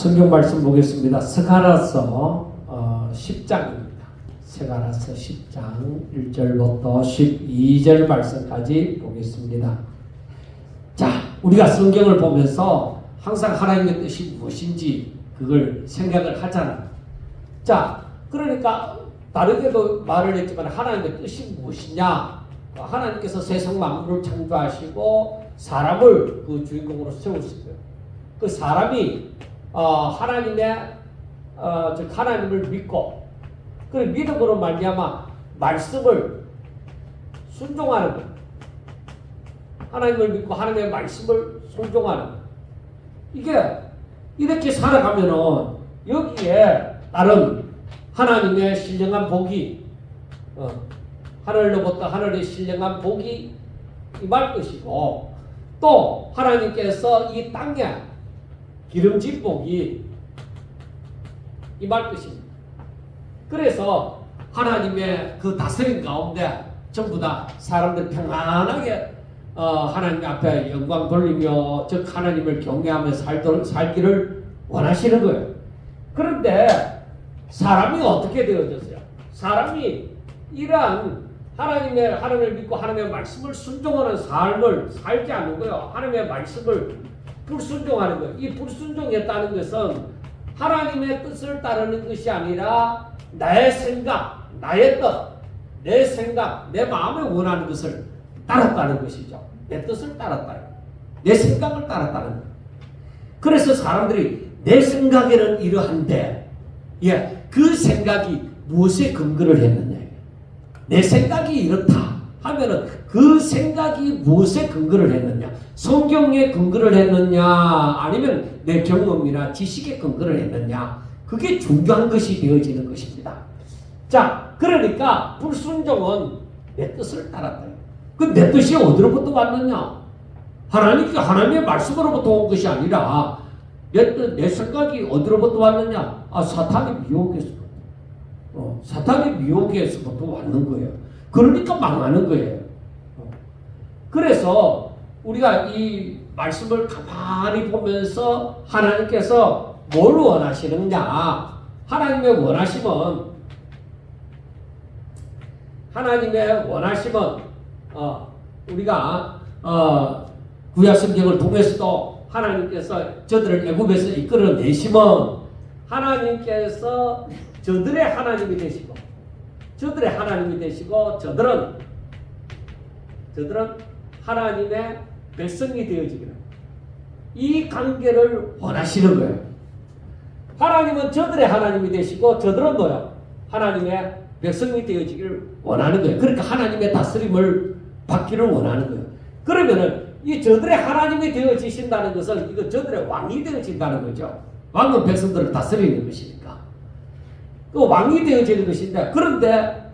성경 말씀 보겠습니다. 스가랴서 10장입니다. 스가랴서 10장 1절부터 12절 말씀까지 보겠습니다. 자, 우리가 성경을 보면서 항상 하나님의 뜻이 무엇인지 그걸 생각을 하잖아. 자, 그러니까 다르게도 말을 했지만 하나님의 뜻이 무엇이냐? 하나님께서 세상 만물을 창조하시고 사람을 그 주인공으로 세우셨어요. 그 사람이 하나님의 즉 하나님을 믿고 그 믿음으로 말미암아 말씀을 순종하는 것. 하나님을 믿고 하나님의 말씀을 순종하는 것. 이게 이렇게 살아가면은 여기에 다른 하나님의 신령한 복이 하늘로부터 하늘의 신령한 복이 임할 것이고 또 하나님께서 이 땅에 기름진 복이 임할 것입니다. 그래서 하나님의 그 다스림 가운데 전부 다 사람들 평안하게 하나님 앞에 영광 돌리며 즉 하나님을 경외하며 살기를 원하시는 거예요. 그런데 사람이 어떻게 되어졌어요? 사람이 이러한 하나님을 믿고 하나님의 말씀을 순종하는 삶을 살지 않는 거예요. 하나님의 말씀을 불순종하는 거예요. 이 불순종했다는 것은 하나님의 뜻을 따르는 것이 아니라 나의 생각, 나의 뜻, 내 생각, 내 마음에 원하는 것을 따랐다는 것이죠. 내 뜻을 따랐다. 내 생각을 따랐다는 거예요. 그래서 사람들이 내 생각에는 이러한데 그 생각이 무엇에 근거를 했느냐. 내 생각이 이렇다 하면은 그 생각이 무엇에 근거를 했느냐. 성경에 근거를 했느냐 아니면 내 경험이나 지식에 근거를 했느냐. 그게 중요한 것이 되어지는 것입니다. 자, 그러니까 불순종은 내 뜻을 따랐다. 그 내 뜻이 어디로부터 왔느냐? 하나님의 말씀으로부터 온 것이 아니라 내 생각이 어디로부터 왔느냐? 사탄의 미혹에서부터. 사탄의 미혹에서부터 왔는 거예요. 그러니까 망하는 거예요. 그래서 우리가 이 말씀을 가만히 보면서 하나님께서 뭘 원하시느냐? 하나님의 원하심은 우리가 구약 성경을 통해서도 하나님께서 저들을 애굽에서 이끌어내심은 하나님께서 저들의 하나님이 되시고 저들은 하나님의 백성이 되어지기를 이 관계를 원하시는 거예요. 하나님은 저들의 하나님이 되시고 저들은 하나님의 백성이 되어지기를 원하는 거예요. 그러니까 하나님의 다스림을 받기를 원하는 거예요. 그러면은 이 저들의 하나님이 되어지신다는 것은 이거 저들의 왕이 되어진다는 거죠. 왕은 백성들을 다스리는 것이니까. 그 왕이 되어지는 것인데 그런데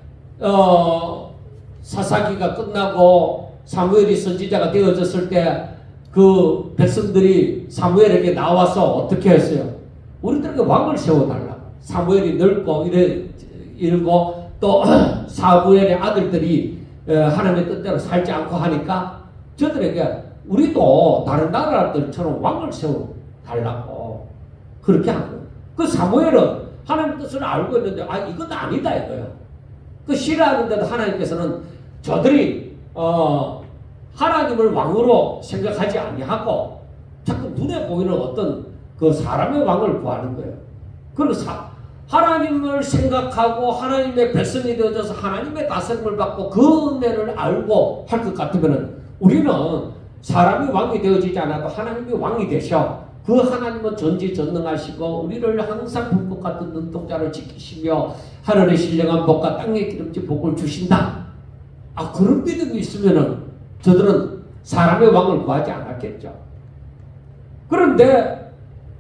사사기가 끝나고 사무엘이 선지자가 되어졌을 때 그 백성들이 사무엘에게 나와서 어떻게 했어요? 우리들에게 왕을 세워달라. 사무엘이 늙고 이러고 또 사무엘의 아들들이 하나님의 뜻대로 살지 않고 하니까 저들에게 우리도 다른 나라들처럼 왕을 세워달라고 그렇게 한 거예요. 그 사무엘은 하나님의 뜻을 알고 있는데 이건 아니다 이거예요. 그 싫어하는데도 하나님께서는 저들이 하나님을 왕으로 생각하지 아니하고 자꾸 눈에 보이는 어떤 그 사람의 왕을 구하는 거예요. 그리고 하나님을 생각하고 하나님의 백성이 되어져서 하나님의 다스림을 받고 그 은혜를 알고 할 것 같으면 우리는 사람이 왕이 되어지지 않아도 하나님이 왕이 되셔. 그 하나님은 전지전능하시고 우리를 항상 불꽃 같은 눈동자를 지키시며 하늘의 신령한 복과 땅의 기름진 복을 주신다. 그런 믿음이 있으면은 저들은 사람의 왕을 구하지 않았겠죠. 그런데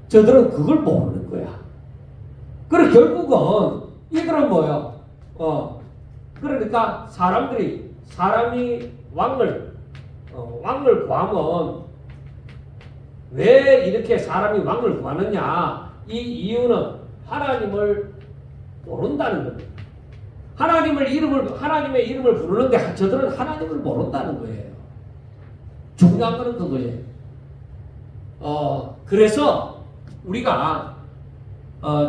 저들은 그걸 모르는 거야. 그래 결국은 이들은 뭐예요? 그러니까 사람이 왕을 구하면 왜 이렇게 사람이 왕을 구하느냐? 이 이유는 하나님을 모른다는 겁니다. 하나님의 이름을 부르는데 저들은 하나님을 모른다는 거예요. 중요한 것은 그거예요. 그래서 우리가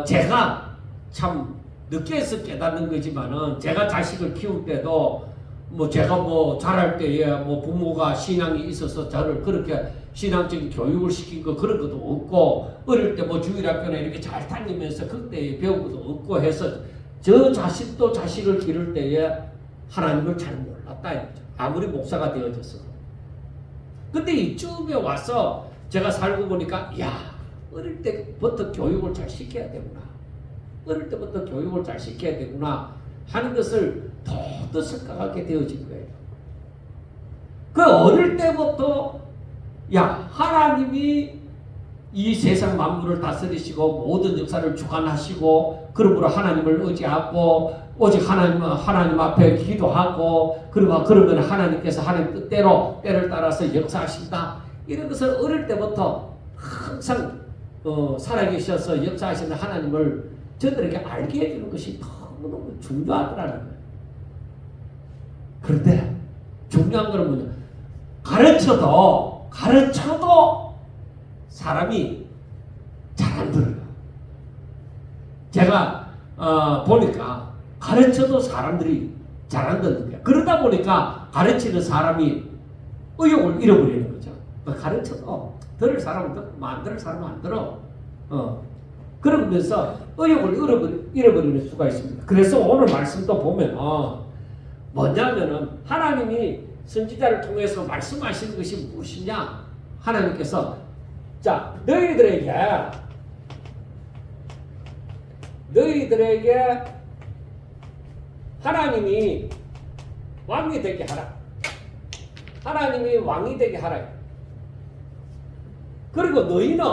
제가 참 늦게서 깨닫는 거지만은 제가 자식을 키울 때도 뭐 제가 뭐 자랄 때에 뭐 부모가 신앙이 있어서 저를 그렇게 신앙적인 교육을 시킨 거 그런 것도 없고 어릴 때 뭐 주일학교에 이렇게 잘 다니면서 그때 배운 것도 없고 해서 저 자식도 자식을 기를 때에 하나님을 잘 몰랐다 이거죠. 아무리 목사가 되어져서. 근데 이쯤에 와서 제가 살고 보니까 야 어릴 때부터 교육을 잘 시켜야 되구나. 어릴 때부터 교육을 잘 시켜야 되구나 하는 것을 더 생각하게 되어진 거예요. 그 어릴 때부터 야 하나님이 이 세상 만물을 다스리시고 모든 역사를 주관하시고 그러므로 하나님을 의지하고 오직 하나님 앞에 기도하고 그러면 하나님께서 하나님 뜻대로 때를 따라서 역사하신다. 이런 것을 어릴 때부터 항상 살아계셔서 역사하시는 하나님을 저들에게 알게 해주는 것이 너무너무 중요하더라는 거예요. 그런데 중요한 것은 뭐냐? 가르쳐도 사람이 잘 안 들어요. 제가 보니까 가르쳐도 사람들이 잘 안 듣는 거예요. 그러다 보니까 가르치는 사람이 의욕을 잃어버리는 거죠. 가르쳐도 들을 사람은 듣고 안 들을 사람은 안 들어. 그러면서 의욕을 잃어버리는 수가 있습니다. 그래서 오늘 말씀도 보면 뭐냐면은 하나님이 선지자를 통해서 말씀하시는 것이 무엇이냐? 하나님께서 자 너희들에게 하나님이 왕이 되게 하라. 하나님이 왕이 되게 하라. 그리고 너희는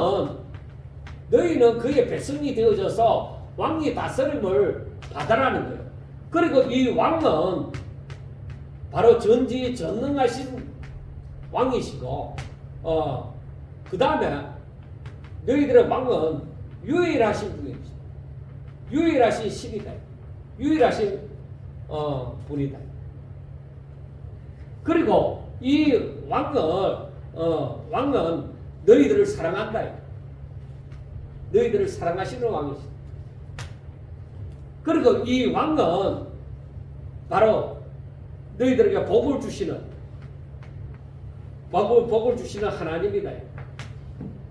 그의 백성이 되어져서 왕이 다스림을 받아라는 거예요. 그리고 이 왕은 바로 전지전능하신 왕이시고 그 다음에 너희들의 왕은 유일하신 분이시다. 유일하신 신이다. 유일하신 분이다. 그리고 이 왕은 너희들을 사랑한다. 너희들을 사랑하시는 왕이시다. 그리고 이 왕은 바로 너희들에게 복을 주시는 하나님이다.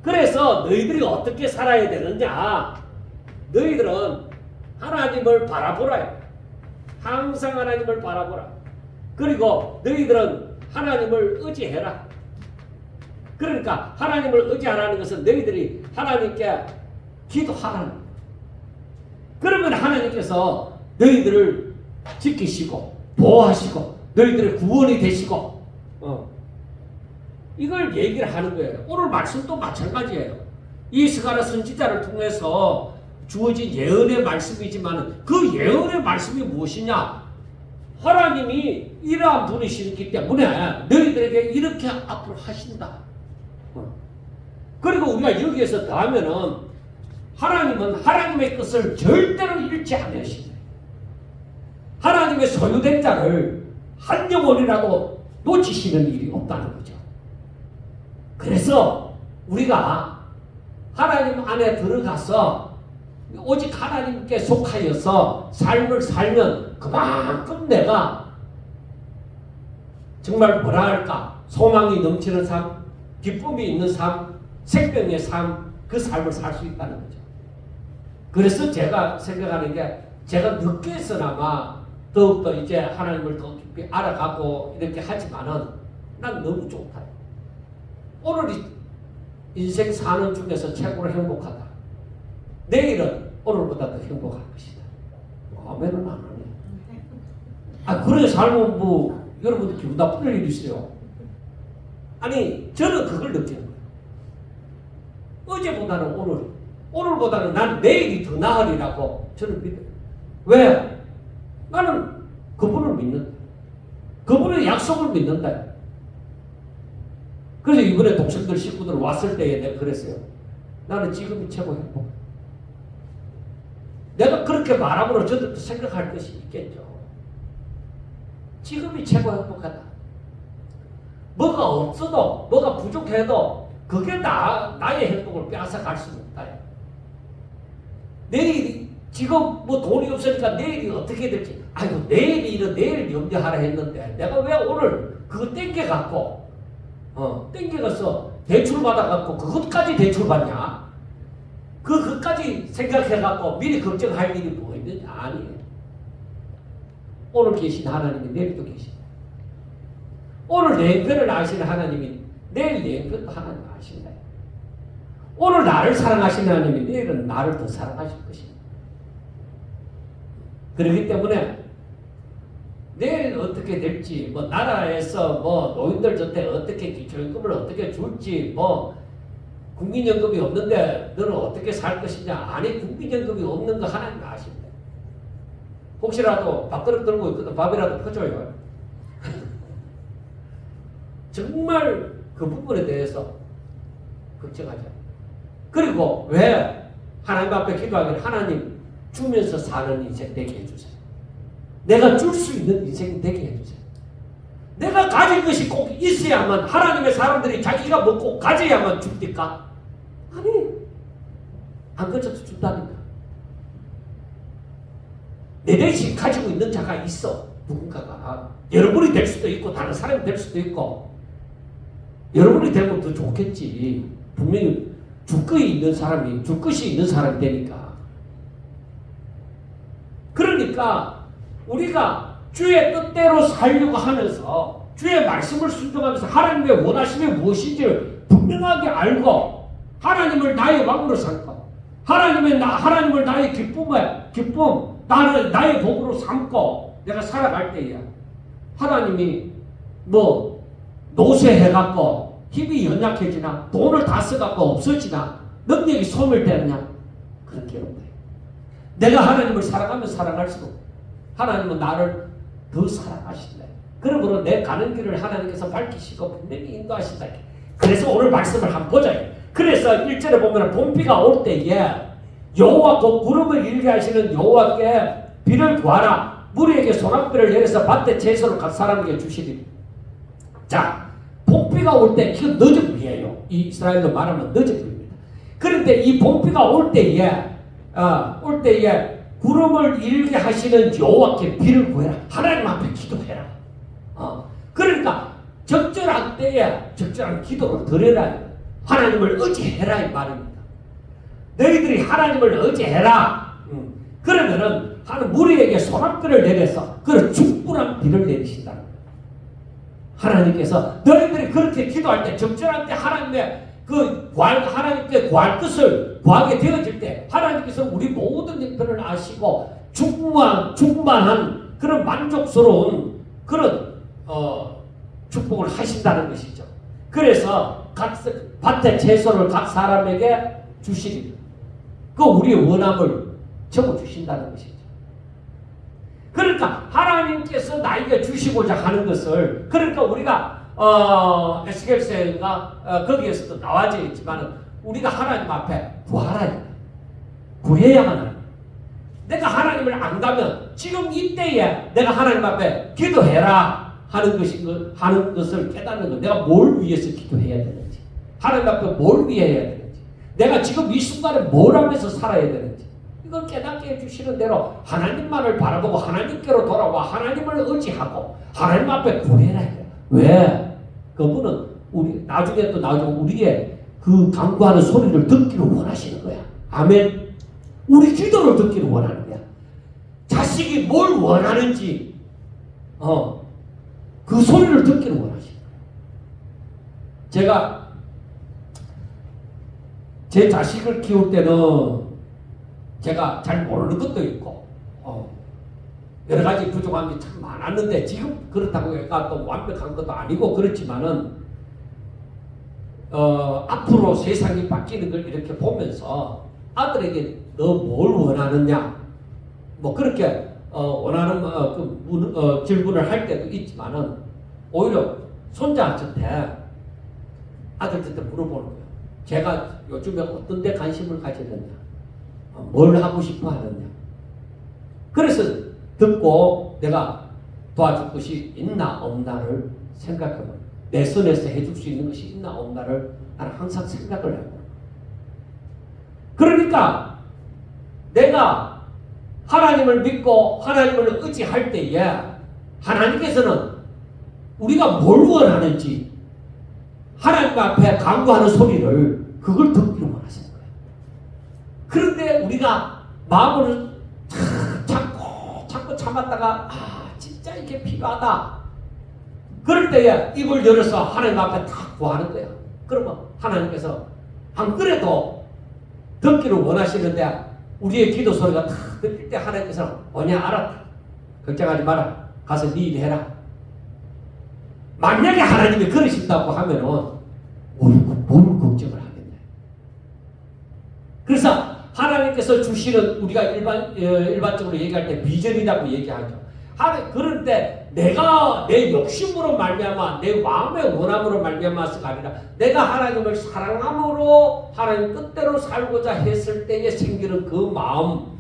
그래서 너희들이 어떻게 살아야 되느냐? 너희들은 하나님을 바라보라. 항상 하나님을 바라보라. 그리고 너희들은 하나님을 의지해라. 그러니까 하나님을 의지하라는 것은 너희들이 하나님께 기도하라는 거예요. 그러면 하나님께서 너희들을 지키시고 보호하시고 너희들의 구원이 되시고 이걸 얘기를 하는 거예요. 오늘 말씀도 마찬가지예요. 이 스가랴 선지자를 통해서 주어진 예언의 말씀이지만 그 예언의 말씀이 무엇이냐? 하나님이 이러한 분이시기 때문에 너희들에게 이렇게 앞으로 하신다. 그리고 우리가 여기에서 더하면은 하나님은 하나님의 뜻을 절대로 잃지 않으시네. 하나님의 소유된 자를 한 영혼이라도 놓치시는 일이 없다는 거죠. 그래서 우리가 하나님 안에 들어가서 오직 하나님께 속하여서 삶을 살면 그만큼 내가 정말 뭐라 할까? 소망이 넘치는 삶, 기쁨이 있는 삶, 생명의 삶, 그 삶을 살 수 있다는 거죠. 그래서 제가 생각하는 게 제가 늦게서나마 더욱더 이제 하나님을 더 깊이 알아가고 이렇게 하지만은 난 너무 좋다. 오늘이 인생 사는 중에서 최고로 행복하다. 내일은 오늘보다 더 행복할 것이다. 아멘은 안 하네. 그래 살면 뭐 여러분들 기분 나쁠 일이 있어요. 아니 저는 그걸 느끼는 거예요. 어제보다는 오늘보다는 난 내일이 더 나으리라고 저는 믿어요. 왜? 나는 그분을 믿는다. 그분의 약속을 믿는다. 그래서 이번에 동생들 식구들 왔을 때에 내가 그랬어요. 나는 지금이 최고 행복. 내가 그렇게 말함으로 저들도 생각할 것이 있겠죠. 지금이 최고 행복하다. 뭐가 없어도 뭐가 부족해도 그게 나의 행복을 빼앗아 갈 수는 없다. 내일이 지금 뭐 돈이 없으니까 내일이 어떻게 될지. 아이고 내일이 이런 내일 염려하라 했는데 내가 왜 오늘 그거 땡겨갖고 땡겨가서 대출 받아갖고 그것까지 대출 받냐? 그것까지 생각해갖고 미리 걱정할 일이 뭐 있느냐? 아니에요. 오늘 계신 하나님이 내일도 계신다. 오늘 내 형편을 아시는 하나님이 내일 내 형편도 하나님 아신다. 오늘 나를 사랑하시는 하나님이 내일은 나를 더 사랑하실 것입니다. 그렇기 때문에 내일 어떻게 될지, 뭐 나라에서 뭐 노인들 저때 어떻게 기초연금을 어떻게 줄지, 뭐 국민연금이 없는데 너는 어떻게 살 것이냐. 아니 국민연금이 없는 거 하나님 아십니다. 혹시라도 밥그릇 들고 있거든 밥이라도 퍼줘요. 정말 그 부분에 대해서 걱정하자. 그리고 왜 하나님 앞에 기도하기를 하나님 주면서 사는 인생 되게 해주세요. 내가 줄 수 있는 인생이 되게 해주세요. 내가 가진 것이 꼭 있어야만 하나님의 사람들이 자기가 먹고 가져야만 줍니까? 아니, 안 가져도 준다니까. 내 대신 가지고 있는 자가 있어. 누군가가. 여러분이 될 수도 있고 다른 사람이 될 수도 있고 여러분이 되면 더 좋겠지. 분명히 줄 것이 있는 사람이 줄 것이 있는 사람이 되니까. 그러니까 우리가 주의 뜻대로 살려고 하면서 주의 말씀을 순종하면서 하나님의 원하심이 무엇인지를 분명하게 알고 하나님을 나의 왕으로 삼고 하나님을 나의 기쁨 나를 나의 복으로 삼고 내가 살아갈 때야 하나님이 뭐 노쇠해갖고 힘이 연약해지나 돈을 다 써갖고 없어지나 능력이 소멸되느냐 그런 게 없네. 내가 하나님을 사랑하면 사랑할수록 하나님은 나를 더 사랑하신다. 그러므로 내 가는 길을 하나님께서 밝히시고 분명히 인도하신다. 그래서 오늘 말씀을 한번 보자. 그래서 1절에 보면 봄비가 올 때에 여호와 곧 구름을 일게 하시는 여호와께 비를 구하라. 무리에게 소낙비를 내려서 밭에 채소를 각 사람에게 주시리. 자, 봄비가 올 때 이건 늦은 비예요. 이 이스라엘로 말하면 늦은 비입니다. 그런데 이 봄비가 올 때에 구름을 일게 하시는 여호와께 비를 구해라. 하나님 앞에 기도해라. 그러니까 적절한 때에 적절한 기도를 드려라. 하나님을 의지해라 이 말입니다. 너희들이 하나님을 의지해라. 그러면은 하나님 무리에게 소낙비를 내려서 그 충분한 비를 내리신다. 하나님께서 너희들이 그렇게 기도할 때 적절한 때 하나님의 하나님께 구할 것을 구하게 되어질 때 하나님께서 우리 모든 형편을 아시고 충만한 그런 만족스러운 그런 축복을 하신다는 것이죠. 그래서 각 밭의 채소를 각 사람에게 주시리. 그 우리의 원함을 적어주신다는 것이죠. 그러니까 하나님께서 나에게 주시고자 하는 것을 그러니까 우리가 에스겔서인가 거기에서도 나와져 있지만 우리가 하나님 앞에 구하라. 구해야만 합니다. 내가 하나님을 안 가면 지금 이때에 내가 하나님 앞에 기도해라 하는 것을 깨닫는 것. 내가 뭘 위해서 기도해야 되는지, 하나님 앞에 뭘 위해 해야 되는지, 내가 지금 이 순간에 뭘 하면서 살아야 되는지 이걸 깨닫게 해주시는 대로 하나님만을 바라보고 하나님께로 돌아와 하나님을 의지하고 하나님 앞에 구해라 해요. 왜? 그분은 나중에 우리의 그 간구하는 소리를 듣기를 원하시는 거야. 아멘. 우리 기도를 듣기를 원하는 거야. 자식이 뭘 원하는지 그 소리를 듣기를 원하시는 거야. 제가 제 자식을 키울 때는 제가 잘 모르는 것도 있고 여러 가지 부족함이 참 많았는데 지금 그렇다고 해가 또 완벽한 것도 아니고 그렇지만은 앞으로 세상이 바뀌는 걸 이렇게 보면서 아들에게 너 뭘 원하느냐 뭐 그렇게 원하는 질문을 할 때도 있지만은 오히려 손자한테 아들한테 물어보는 거예요. 제가 요즘에 어떤 데 관심을 가지느냐, 뭘 하고 싶어 하느냐. 그래서 듣고 내가 도와줄 것이 있나 없나를 생각해봐요. 내 손에서 해줄 수 있는 것이 있나 없나를 나는 항상 생각을 해요. 그러니까 내가 하나님을 믿고 하나님을 의지할 때에 하나님께서는 우리가 뭘 원하는지 하나님 앞에 간구하는 소리를 그걸 듣기를 원하시는 거예요. 그런데 우리가 마음을 참고 참았다가 진짜 이게 필요하다. 그럴 때에 입을 열어서 하나님 앞에 딱 구하는 거예요. 그러면 하나님께서 안 그래도 듣기를 원하시는데 우리의 기도 소리가 탁 들릴 때 하나님께서 뭐냐 알았다. 걱정하지 마라. 가서 네 일 해라. 만약에 하나님이 그러신다고 하면은 뭘 걱정을 하겠냐. 그래서 하나님께서 주시는 우리가 일반적으로 얘기할 때 비전이라고 얘기하죠. 그런데 내가 내 욕심으로 말미암아 내 마음의 원함으로 말미암아서가 아니라 내가 하나님을 사랑함으로 하나님 뜻대로 살고자 했을 때에 생기는 그 마음,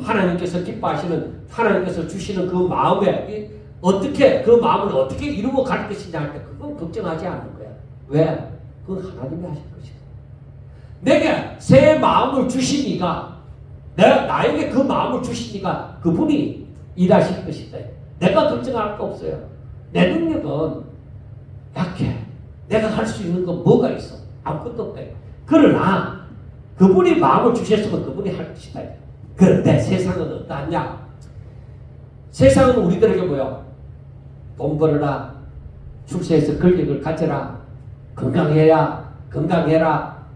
하나님께서 기뻐하시는 하나님께서 주시는 그 마음에 어떻게 그 마음을 어떻게 이루어 갈 것이냐 할 때 그건 걱정하지 않는 거야. 왜? 그건 하나님이 하실 것이다. 내게 새 마음을 주시니까 나에게 그 마음을 주시니까 그분이 일하실 것이다. 내가 걱정할 거 없어요. 내 능력은 약해. 내가 할 수 있는 건 뭐가 있어? 아무것도 없다. 그러나 그분이 마음을 주셨으면 그분이 할 것이다. 그런데 세상은 어떠하냐? 세상은 우리들에게 뭐요? 돈 벌어라. 출세해서 권력을 가져라. 건강해라.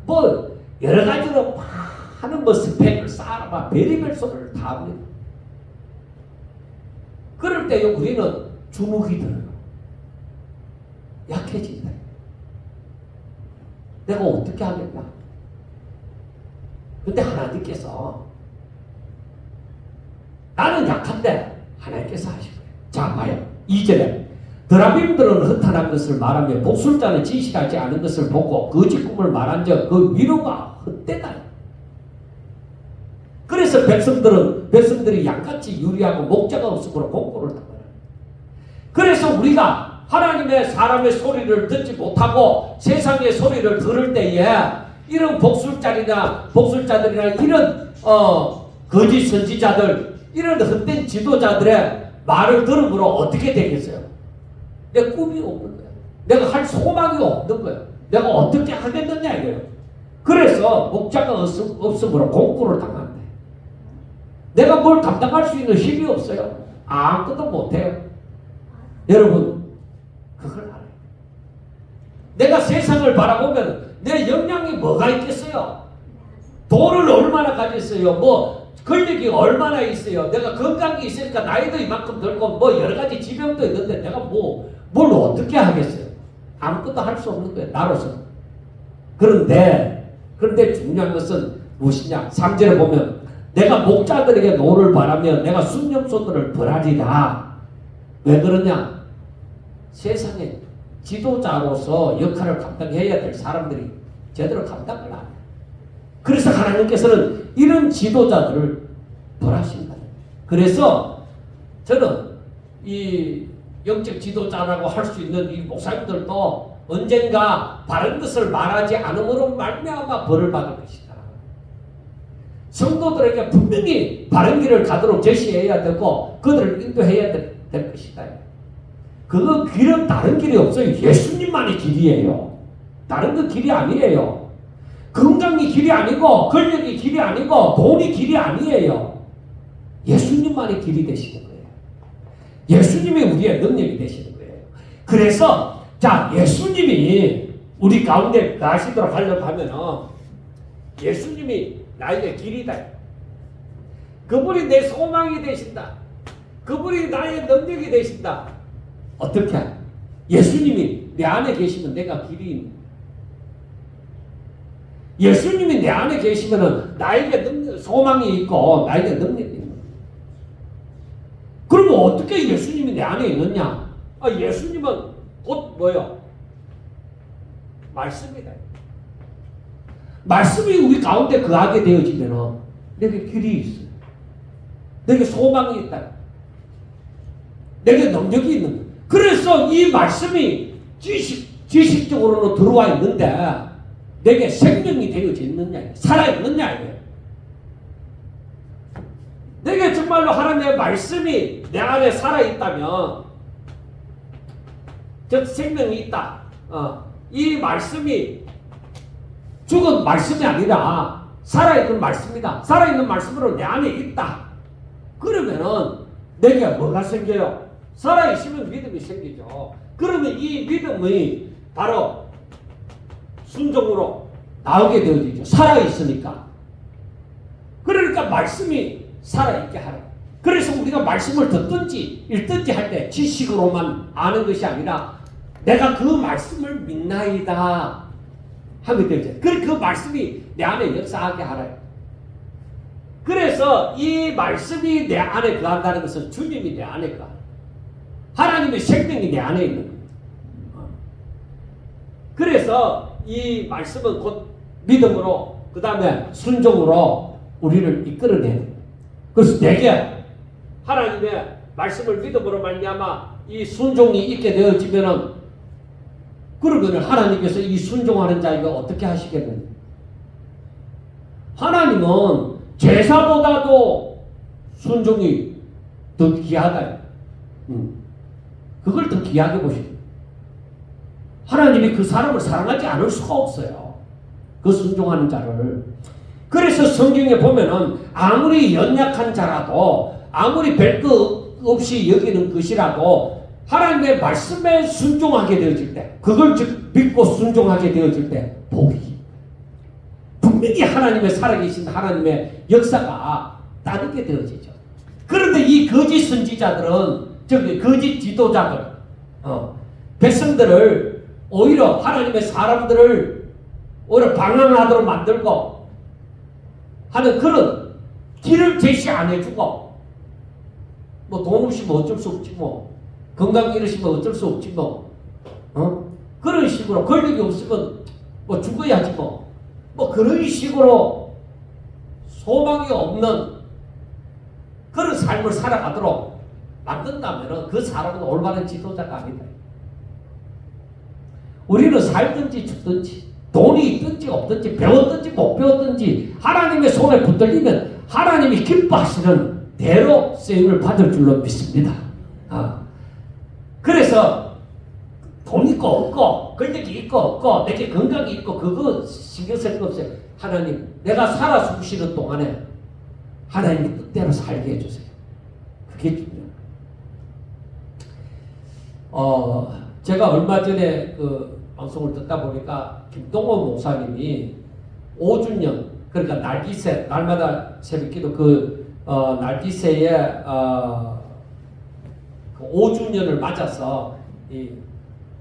뭐 여러 가지로 많은 뭐 스펙을 쌓아라. 별의별 소리를 다 합니다. 그럴 때 우리는 주눅이 들어요. 약해진다. 내가 어떻게 하겠냐? 근데 하나님께서 나는 약한데 하나님께서 하실 거예요. 자, 봐요. 2절에 드라빔들은 허탄한 것을 말하며 복술자는 진실하지 않은 것을 보고 거짓 꿈을 말한 적 그 위로가 헛되다. 그래서 백성들이 양같이 유리하고 목자가 없으므로 공고를 당하라. 그래서 우리가 하나님의 사람의 소리를 듣지 못하고 세상의 소리를 들을 때에 이런 복술자들이나 이런 거짓 선지자들 이런 헛된 지도자들의 말을 들음으로 어떻게 되겠어요? 내 꿈이 없는 거야. 내가 할 소망이 없는 거야. 내가 어떻게 하겠느냐 이거예요. 그래서 목자가 없으므로 공고를 당한대. 내가 뭘 감당할 수 있는 힘이 없어요. 아무것도 못해요. 여러분 그걸 알아요. 내가 세상을 바라보면 내 역량이 뭐가 있겠어요? 돈을 얼마나 가졌어요? 뭐 권력이 얼마나 있어요? 내가 건강이 있으니까 나이도 이만큼 들고 뭐 여러 가지 지병도 있는데 내가 뭘 어떻게 하겠어요? 아무것도 할 수 없는 거예요. 나로서는. 그런데 중요한 것은 무엇이냐? 3절에 보면 내가 목자들에게 노를 바라며 내가 순념소들을 벌하리라. 왜 그러냐? 세상에 지도자로서 역할을 감당해야 될 사람들이 제대로 감당을 안 해요. 그래서 하나님께서는 이런 지도자들을 벌하신다. 그래서 저는 이 영적 지도자라고 할 수 있는 이 목사님들도 언젠가 바른 것을 말하지 않음으로 말미암아 벌을 받을 것이다. 성도들에게 분명히 바른 길을 가도록 제시해야 되고 그들을 인도해야 될 것이다. 그 길은 다른 길이 없어요. 예수님만의 길이에요. 다른 그 길이 아니에요. 건강이 길이 아니고 권력이 길이 아니고 돈이 길이 아니에요. 예수님만의 길이 되시는 거예요. 예수님이 우리의 능력이 되시는 거예요. 그래서 자, 예수님이 우리 가운데 나시도록 하려고 하면 예수님이 나에게 길이다. 그분이 내 소망이 되신다. 그분이 나의 능력이 되신다. 어떻게? 예수님이 내 안에 계시면 내가 길이 있는 거예요. 예수님이 내 안에 계시면 나에게 소망이 있고 나에게 능력이 있는 거예요. 그러면 어떻게 예수님이 내 안에 있느냐? 예수님은 곧 뭐요? 말씀이다. 말씀이 우리 가운데 거하게 되어지면 내게 길이 있어요. 내게 소망이 있다. 내게 능력이 있는 거예요. 그래서 이 말씀이 지식적으로는 들어와 있는데 내게 생명이 되어져 있느냐, 살아있느냐 이거예요. 정말로 하나님의 말씀이 내 안에 살아있다면, 즉 생명이 있다. 이 말씀이 죽은 말씀이 아니라 살아있는 말씀이다. 살아있는 말씀으로 내 안에 있다. 그러면은 내게 뭐가 생겨요? 살아있으면 믿음이 생기죠. 그러면 이 믿음이 바로 순종으로 나오게 되어지죠. 살아있으니까. 그러니까 말씀이 살아있게 하라. 그래서 우리가 말씀을 듣든지 읽든지 할 때 지식으로만 아는 것이 아니라 내가 그 말씀을 믿나이다 하게 되죠. 그 말씀이 내 안에 역사하게 하라요. 그래서 이 말씀이 내 안에 거한다는 것은 주님이 내 안에 거한다. 하나님의 생명이 내 안에 있는 겁니다. 그래서 이 말씀은 곧 믿음으로 그 다음에 순종으로 우리를 이끌어내는 거예요. 그래서 내게 하나님의 말씀을 믿음으로 말미암아 이 순종이 있게 되어지면은 그러면 하나님께서 이 순종하는 자에게 어떻게 하시겠느냐? 하나님은 제사보다도 순종이 더 귀하다. 그걸 더 귀하게 보시고 하나님이 그 사람을 사랑하지 않을 수가 없어요. 그 순종하는 자를. 그래서 성경에 보면은 아무리 연약한 자라도 아무리 별거 없이 여기는 것이라도 하나님의 말씀에 순종하게 되어질 때, 그걸 즉 믿고 순종하게 되어질 때 복이 분명히 하나님의 살아계신 하나님의 역사가 따르게 되어지죠. 그런데 이 거짓 선지자들은, 즉 거짓 지도자들, 백성들을 오히려 하나님의 사람들을 오히려 방황하도록 만들고 하는 그런 길을 제시 안 해주고, 뭐 돈 없이면 어쩔 수 없지 뭐, 건강 잃으시면 어쩔 수 없지 뭐, 그런 식으로 권력이 없으면 뭐 죽어야지 뭐, 그런 식으로 소망이 없는 그런 삶을 살아가도록 만든다면 그 사람은 올바른 지도자가 아니다. 우리는 살든지 죽든지 돈이 있든지 없든지 배웠든지 못 배웠든지 하나님의 손에 붙들리면 하나님이 기뻐하시는 대로 쓰임을 받을 줄로 믿습니다. 그래서 돈 있고 없고 권력이 있고 없고 내게 건강이 있고 그거 신경 쓸 거 없어요. 하나님, 내가 살아 숨쉬는 동안에 하나님의 뜻대로 살게 해주세요. 그게 중요해요. 제가 얼마 전에 그 방송을 듣다 보니까 김동원 목사님이 5주년, 그러니까 날기새, 날마다 새벽기도 날기새에 그 5주년을 맞아서 이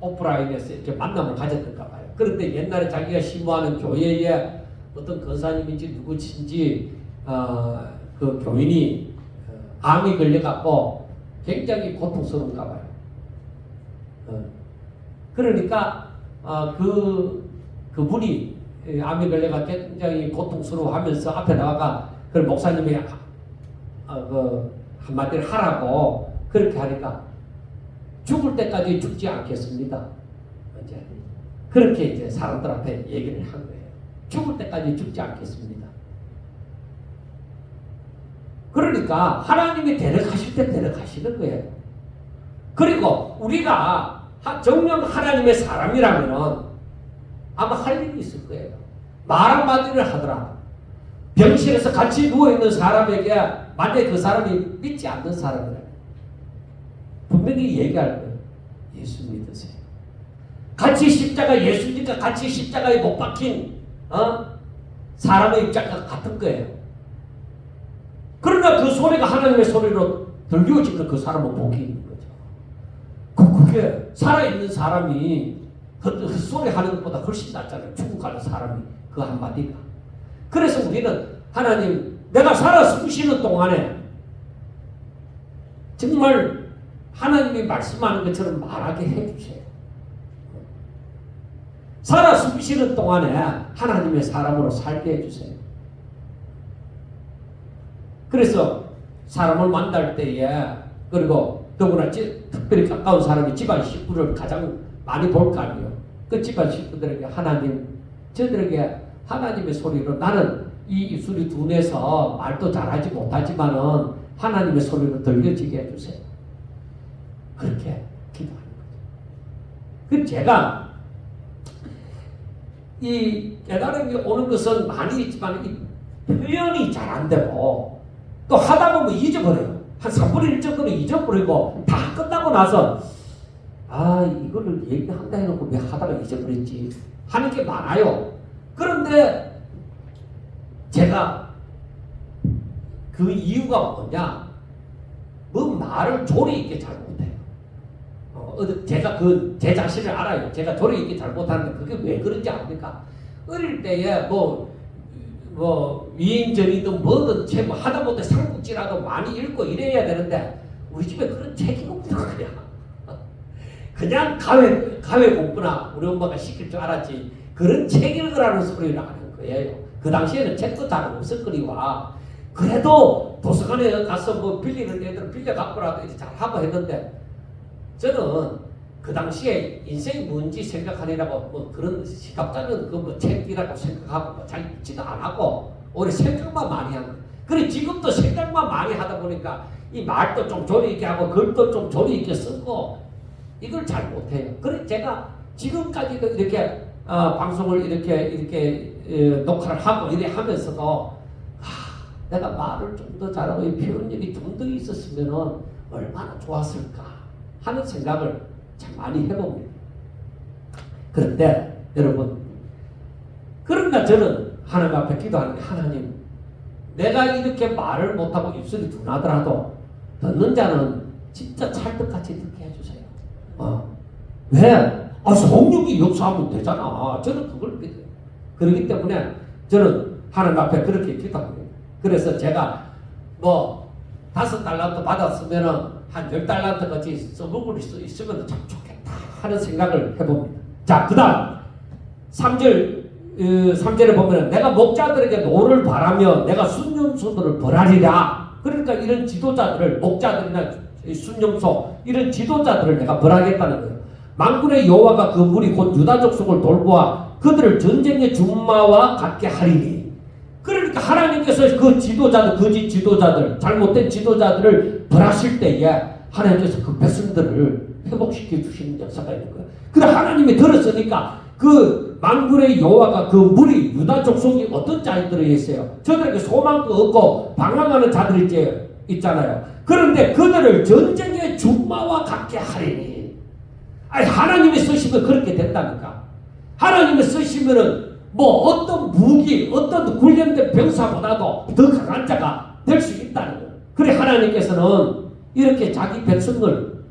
오프라인에서 이렇게 만남을 가졌던가 봐요. 그런데 옛날에 자기가 심호하는 교회에 어떤 권사님인지 누구신지 그 교인이 암이 걸려갖고 굉장히 고통스러운가 봐요. 그러니까 그분이 암이 걸려가 굉장히 고통스러워하면서 앞에 나와가 그 목사님이 그 한마디를 하라고 그렇게 하니까 죽을 때까지 죽지 않겠습니다. 이제 그렇게 이제 사람들한테 얘기를 한 거예요. 죽을 때까지 죽지 않겠습니다. 그러니까 하나님이 데려가실 때 데려가시는 거예요. 그리고 우리가 정녕 하나님의 사람이라면 아마 할 일이 있을 거예요. 말 한마디를 하더라. 병실에서 같이 누워있는 사람에게 만약에 그 사람이 믿지 않는 사람이라 분명히 얘기할 거예요. 예수 믿으세요. 같이 십자가, 예수님과 같이 십자가에 못 박힌 사람의 입장과 같은 거예요. 그러나 그 소리가 하나님의 소리로 들려지면 그 사람은 복이 있는 거죠. 그게 살아있는 사람이 그 소리 하는 것보다 훨씬 낫잖아요. 죽어가는 사람이 그 한마디가. 그래서 우리는 하나님, 내가 살아 숨쉬는 동안에 정말 하나님이 말씀하는 것처럼 말하게 해주세요. 살아 숨쉬는 동안에 하나님의 사람으로 살게 해주세요. 그래서 사람을 만날 때에, 그리고 더구나 특별히 가까운 사람이 집안 식구를 가장 많이 볼 거 아니에요. 그 집안 식구들에게 하나님, 저들에게 하나님의 소리로, 나는 이 입술이 둔해서 말도 잘하지 못하지만은 하나님의 소리로 들려지게 해주세요. 그렇게 기도하는 거죠. 그 제가 이 깨달음이 오는 것은 많이 있지만 이 표현이 잘 안 되고 또 하다 보면 잊어버려요. 한 3분의 1 정도는 잊어버리고 다 끝나고 나서 이거를 얘기한다 해놓고 왜 하다가 잊어버렸지 하는 게 많아요. 그런데 제가 그 이유가 뭐냐, 뭐 말을 조리 있게 잘 못해요. 제가 제 자신을 알아요. 제가 조리 있게 잘 못하는데 그게 왜 그런지 압니까? 어릴 때에 위인전이든 뭐든 책 하다못해 삼국지라도 많이 읽고 이래야 되는데 우리 집에 그런 책이 없는 거야. 그냥 가회 공부나 우리 엄마가 시킬 줄 알았지 그런 책 읽으라는 소리를 하는 거예요. 그 당시에는 책도 잘 없었거니와 그래도 도서관에 가서 뭐 빌리는 애들은 빌려갖고라도 이렇게 잘하고 했는데 저는 그 당시에 인생이 뭔지 생각하느라고 뭐 그런 시각자는 그 뭐 책이라고 생각하고 뭐 잘 읽지도 안 하고 오히려 생각만 많이 하는 거예요. 그래 지금도 생각만 많이 하다 보니까 이 말도 좀 조리 있게 하고 글도 좀 조리 있게 쓰고 이걸 잘 못해요. 그래 제가 지금까지도 이렇게 방송을 이렇게 녹화를 하고 이래 하면서도 내가 말을 좀 더 잘하고 이 표현력이 좀 더 있었으면 얼마나 좋았을까 하는 생각을 참 많이 해봅니다. 그런데 여러분, 그러니까 저는 하나님 앞에 기도하는 게 하나님, 내가 이렇게 말을 못하고 입술이 둔하더라도 듣는 자는 진짜 찰떡같이 듣게 해주세요. 왜? 성령이 역사하면 되잖아. 저는 그걸 믿어요. 그렇기 때문에 저는 하나님 앞에 그렇게 기도합니다. 그래서 제가 5달란트 받았으면은 한 10달란트 같이 써먹을 수 있으면 참 좋겠다 하는 생각을 해봅니다. 자, 그 다음 3절에 보면 내가 목자들에게 노를 바라며 내가 순념소들을 벌하리라. 그러니까 이런 지도자들을, 목자들이나 순념소 이런 지도자들을 내가 벌하겠다는 거예요. 만군의 여호와가 그 무리 곧 유다 족속을 돌보아 그들을 전쟁의 준마와 같게 하리니. 그러니까 하나님께서 그 지도자들, 거짓 지도자들, 잘못된 지도자들을 벌하실 때에 하나님께서 그 백성들을 회복시켜 주시는 역사가 있는 거예요. 그래 하나님이 들었으니까 그 만군의 여호와가 그 무리 유다 족속이 어떤 자들이 있어요? 저들에게 소망도 없고 방황하는 자들이 있잖아요. 그런데 그들을 전쟁의 준마와 같게 하리니. 하나님이 쓰시면 그렇게 된다니까. 하나님이 쓰시면은 어떤 무기, 어떤 훈련된 병사보다도 더 강한 자가 될 수 있다는 거예요. 그래 하나님께서는 이렇게 자기 백성을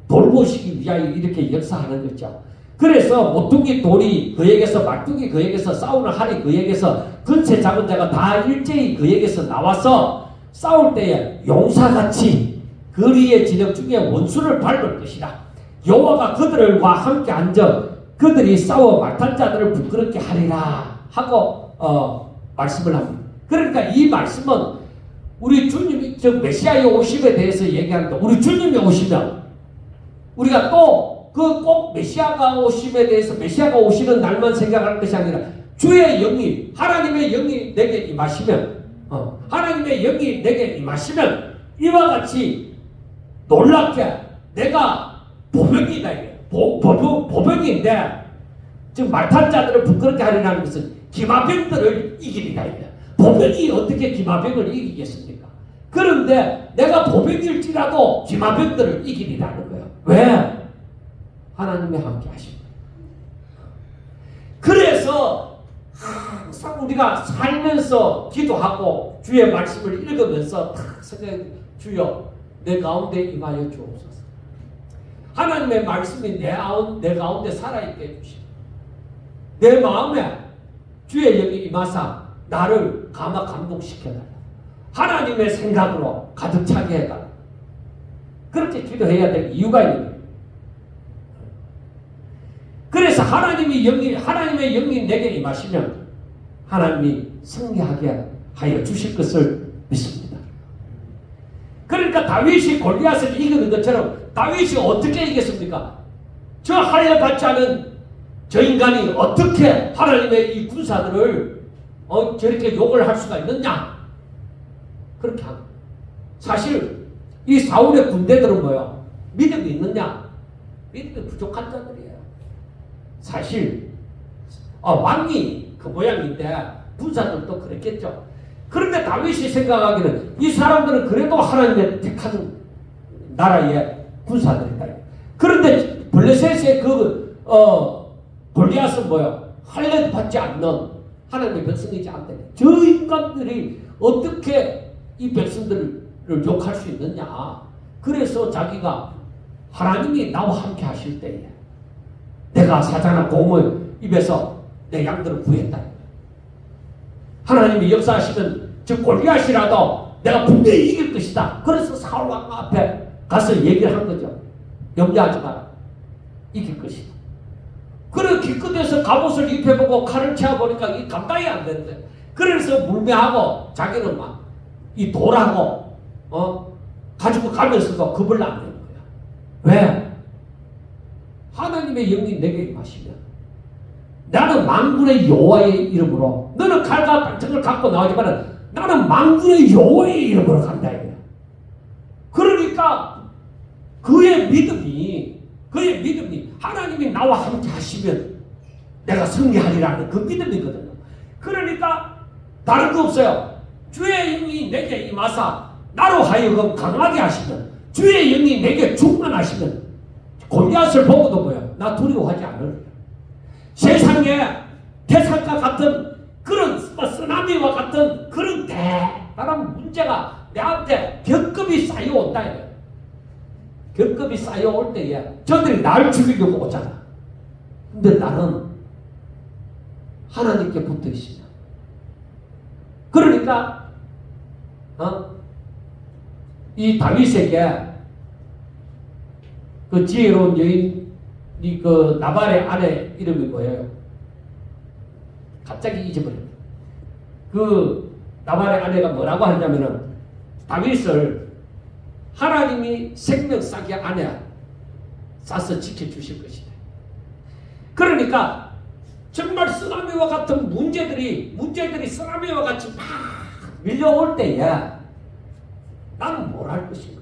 돌보시기 위하여 이렇게 역사하는 거죠. 그래서 모퉁이 돌이 그에게서, 말뚝이 그에게서, 싸우는 활이 그에게서, 근세 잡은 자가 다 일제히 그에게서 나와서 싸울 때에 용사같이 거리의 진영 중에 원수를 밟을 것이라. 여호와가 그들과 함께 앉아 그들이 싸워 말탄 자들을 부끄럽게 하리라 하고 말씀을 합니다. 그러니까 이 말씀은 우리 주님이 메시아의 오심에 대해서 얘기하는데, 우리 주님이 오시면 우리가 또 그 꼭 메시아가 오심에 대해서, 메시아가 오시는 날만 생각할 것이 아니라 주의 영이, 하나님의 영이 내게 임하시면, 하나님의 영이 내게 임하시면 이와 같이 놀랍게 내가 보병이다. 보병인데 지금 말탄 자들을 부끄럽게 하리라는 것은 기마병들을 이기리라. 보병이 어떻게 기마병을 이기겠습니까? 그런데 내가 보병일지라도 기마병들을 이기리라는 거예요. 왜? 하나님이 함께 하십니다. 그래서 항상 우리가 살면서 기도하고 주의 말씀을 읽으면서 탁 생각해, 주여 내 가운데 임하여 주옵소서. 하나님의 말씀이 내 가운데 살아있게 해주시고 내 마음에 주의 영이 임하사 나를 감동시켜달라. 하나님의 생각으로 가득 차게 해달라. 그렇게 기도해야 될 이유가 있는 거예요. 그래서 하나님의 영이 내게 임하시면 하나님이 승리하게 하여 주실 것을 믿습니다. 그러니까 다윗이 골리앗을 이기는 것처럼 다윗이 어떻게 이겼습니까? 저 하나님 같지 않은 저 인간이 어떻게 하나님의 이 군사들을 저렇게 욕을 할 수가 있느냐? 그렇게 합니다. 사실 이 사울의 군대들은 뭐야? 믿음이 있느냐? 믿음이 부족한 자들이에요. 사실 왕이 그 모양인데 군사들도 그랬겠죠. 그런데 다윗이 생각하기는 이 사람들은 그래도 하나님의 택한 나라의 군사들이다. 그런데 블레셋의 골리앗은 뭐야? 할례 받지 않는 하나님의 백성이지 않다. 저 인간들이 어떻게 이 백성들을 욕할 수 있느냐? 그래서 자기가 하나님이 나와 함께 하실 때에 내가 사자나 곰의 입에서 내 양들을 구했다. 하나님이 역사하시면 저 골리앗이라도 내가 분명히 이길 것이다. 그래서 사울 왕 앞에 가서 얘기를 한 거죠. 염려하지 마라. 이길 것이다. 그래 기껏해서 갑옷을 입혀보고 칼을 채워보니까 이 감당이 안 되는데, 그래서 물매하고 자기는 막 이 돌하고 가지고 가면서도 겁을 안 내는 거야. 왜? 하나님의 영이 내게 임하시면 나는 만군의 여호와의 이름으로, 너는 칼과 반창을 갖고 나오지만 나는 만군의 여호와의 이름으로 간다 이거야. 그러니까 그의 믿음이 하나님이 나와 함께 하시면 내가 승리하리라는 그 믿음이거든요. 그러니까 다른 거 없어요. 주의 영이 내게 임하사 나로 하여금 강하게 하시면, 주의 영이 내게 충만하시면 골리앗을 보고도 뭐야? 나 두려워하지 않을. 세상에 태산과 같은 그런 쓰나미와 같은 그런 대단한 문제가 내한테 겹겹이 쌓여온다. 겹겹이 쌓여올 때에 저들이 나를 죽이려고 오잖아. 근데 나는 하나님께 붙어 있습니다. 그러니까 이 다윗에게 그 지혜로운 여인이 그 나발의 아내 이름이 뭐예요? 갑자기 잊어버렸네. 그 나발의 아내가 뭐라고 하냐면은 다윗을 하나님이 생명싸게 안에 싸서 지켜주실 것이다. 그러니까 정말 쓰나미와 같은 문제들이 쓰나미와 같이 막 밀려올 때에 나는 뭘 할 것인가?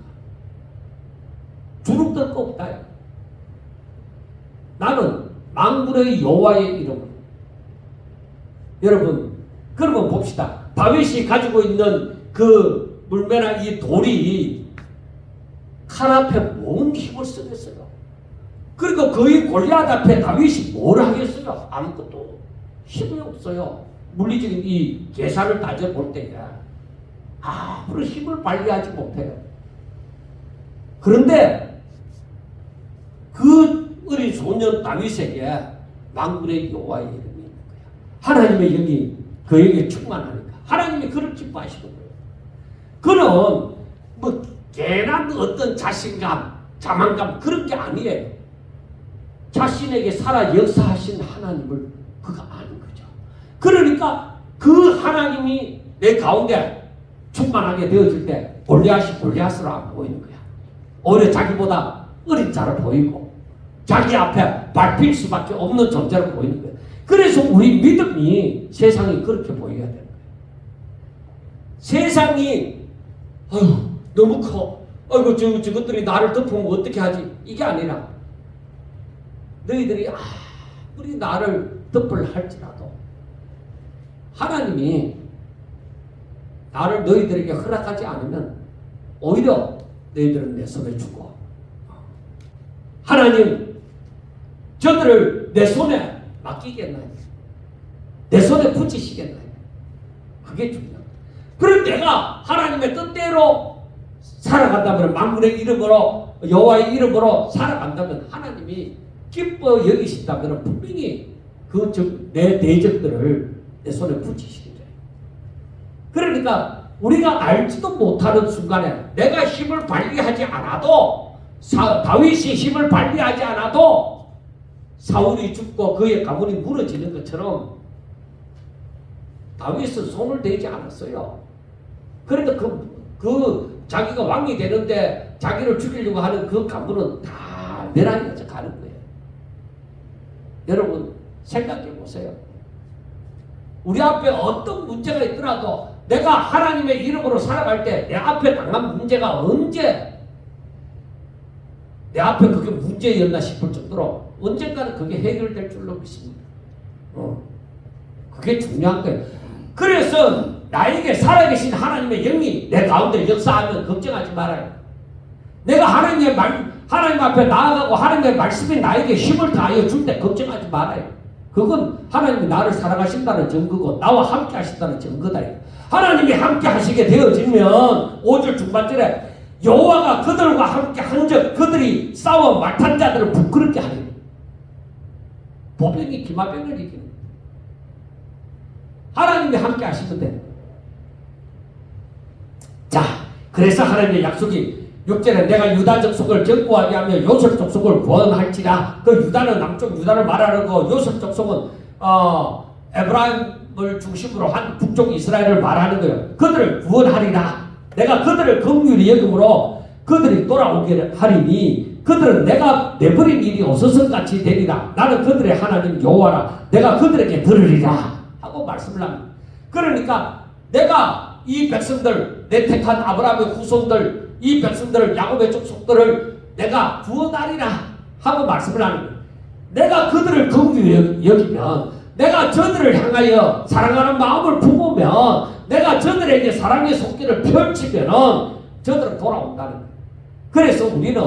주눅들 거 없다. 나는 만군의 여호와의 이름으로. 여러분, 그러면 봅시다. 다윗이 가지고 있는 그 물매나 이 돌이 칼 앞에 뭔 힘을 쓰겠어요? 그리고 거의 골리앗 앞에 다윗이 뭘 하겠어요? 아무것도 힘이 없어요. 물리적인 이 계산을 따져볼 때에 아무런 힘을 발휘하지 못해요. 그런데 그 어린 소년 다윗에게 만군의 여호와의 이름이 있는 거야. 하나님의 영이 그에게 충만하니까 하나님이 그를 기뻐하시는 거예요. 그는 뭐 괜한 어떤 자신감, 자만감 그런 게 아니에요. 자신에게 살아 역사하신 하나님을 그가 아는 거죠. 그러니까 그 하나님이 내 가운데 충만하게 되어질 때 골리앗이 골리앗으로 안 보이는 거야. 오히려 자기보다 어린 자로 보이고 자기 앞에 밟힐 수밖에 없는 존재로 보이는 거야. 그래서 우리 믿음이 세상이 그렇게 보여야 되는 거야. 세상이 너무 커. 아이고 저것들이 나를 덮으면 어떻게 하지? 이게 아니라 너희들이 아무리 나를 덮을 할지라도 하나님이 나를 너희들에게 허락하지 않으면 오히려 너희들은 내 손에 주고 하나님 저들을 내 손에 맡기겠나요? 내 손에 붙이시겠나요? 그게 중요합니다. 그럼 내가 하나님의 뜻대로 살아간다면 만군의 이름으로 여호와의 이름으로 살아간다면 하나님이 기뻐 여기신다면 분명히 내 대적들을 내 손에 붙이시게 돼요. 그러니까 우리가 알지도 못하는 순간에 내가 힘을 발휘하지 않아도 다윗이 힘을 발휘하지 않아도 사울이 죽고 그의 가문이 무너지는 것처럼 다윗은 손을 대지 않았어요. 그런데 그 자기가 왕이 되는데 자기를 죽이려고 하는 그 가문은 다 멸하여져 가는 거예요. 여러분 생각해 보세요. 우리 앞에 어떤 문제가 있더라도 내가 하나님의 이름으로 살아갈 때 내 앞에 당한 문제가 언제 내 앞에 그게 문제였나 싶을 정도로 언젠가는 그게 해결될 줄로 믿습니다. 그게 중요한 거예요. 그래서 나에게 살아계신 하나님의 영이 내 가운데 역사하면 걱정하지 말아요. 내가 하나님 앞에 나아가고 하나님의 말씀이 나에게 힘을 다하여 줄 때 걱정하지 말아요. 그건 하나님이 나를 사랑하신다는 증거고 나와 함께 하신다는 증거다. 하나님이 함께 하시게 되어지면 5절 중반절에 여호와가 그들과 함께 한즉 그들이 싸워 말탄 자들을 부끄럽게 하리니 보병이 기마병을 이기는 하나님이 함께 하시면 돼. 자, 그래서 하나님의 약속이 6절에 내가 유다 족속을 견고하게 하며 요셉 족속을 구원할지라. 그 유다는 남쪽 유다를 말하는 거, 요셉 족속은 에브라임을 중심으로 한 북쪽 이스라엘을 말하는 거예요. 그들을 구원하리라. 내가 그들을 긍휼히 여김으로 그들이 돌아오게 하리니 그들은 내가 내버린 일이 없어서같이 되리라. 나는 그들의 하나님 여호와라. 내가 그들에게 들으리라 하고 말씀을 합니다. 그러니까 내가 이 백성들, 내 택한 아브라함의 후손들, 이 백성들을 야곱의 족속들을 내가 구원하리라 하고 말씀을 하는 거예요. 내가 그들을 긍휼히 여기면, 내가 저들을 향하여 사랑하는 마음을 품으면, 내가 저들에게 사랑의 손길을 펼치면 저들은 돌아온다는 거예요. 그래서 우리는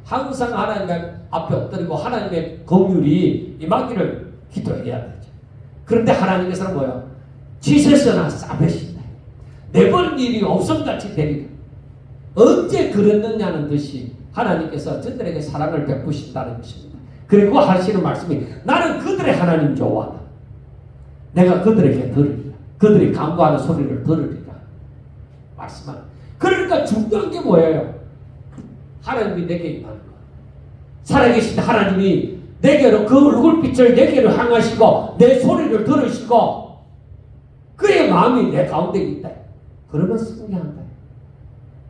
항상 하나님 앞에 엎드리고 하나님의 긍휼이 임하기를 기도해야 되죠. 그런데 하나님께서는 뭐야? 지세서나 싸매신다. 내버린 일이 없음같이 되리라. 언제 그랬느냐는 듯이 하나님께서 저들에게 사랑을 베푸신다는 것입니다. 그리고 하시는 말씀이 나는 그들의 하나님 여호와다. 내가 그들에게 들으리라. 그들이 간구하는 소리를 들으리라. 말씀하는. 그러니까 중요한 게 뭐예요? 하나님이 내게 임하는 거. 살아계신 하나님이 내게로 그 얼굴빛을 내게로 향하시고 내 소리를 들으시고 그의 마음이 내 가운데 있다. 그러면 승리한다.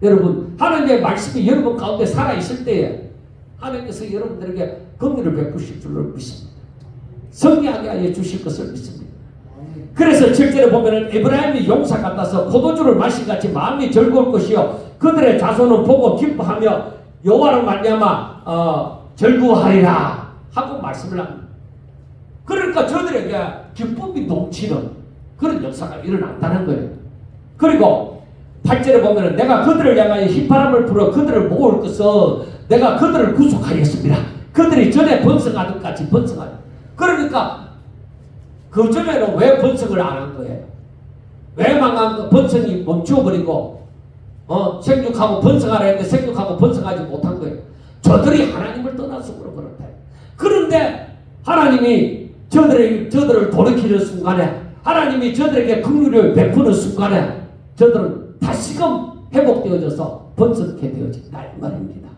여러분, 하나님의 말씀이 여러분 가운데 살아있을 때에 하나님께서 여러분들에게 긍휼을 베푸실 줄로 믿습니다. 승리하게 하여 주실 것을 믿습니다. 그래서 7절에 보면은 에브라임이 용사 같아서 포도주를 마신같이 마음이 즐거울 것이요 그들의 자손은 보고 기뻐하며 여호와로 말미암아 즐거워하리라 하고 말씀을 합니다. 그러니까 저들에게 기쁨이 넘치는 그런 역사가 일어난다는 거예요. 그리고 8절에 보면은 내가 그들을 향하여 휘파람을 불어 그들을 모을 것은 내가 그들을 구속하였습니다. 그들이 전에 번성하던 같이 번성하여. 그러니까 그 전에는 왜 번성을 안 한 거예요? 왜 망한 거? 번성이 멈춰버리고 생육하고 번성하라 했는데 생육하고 번성하지 못한 거예요. 저들이 하나님을 떠나서 그렇다. 그런데 하나님이 저들을 돌이키는 순간에 하나님이 저들에게 긍휼을 베푸는 순간에 저들은 다시금 회복되어져서 번성케 되어진다 이 말입니다.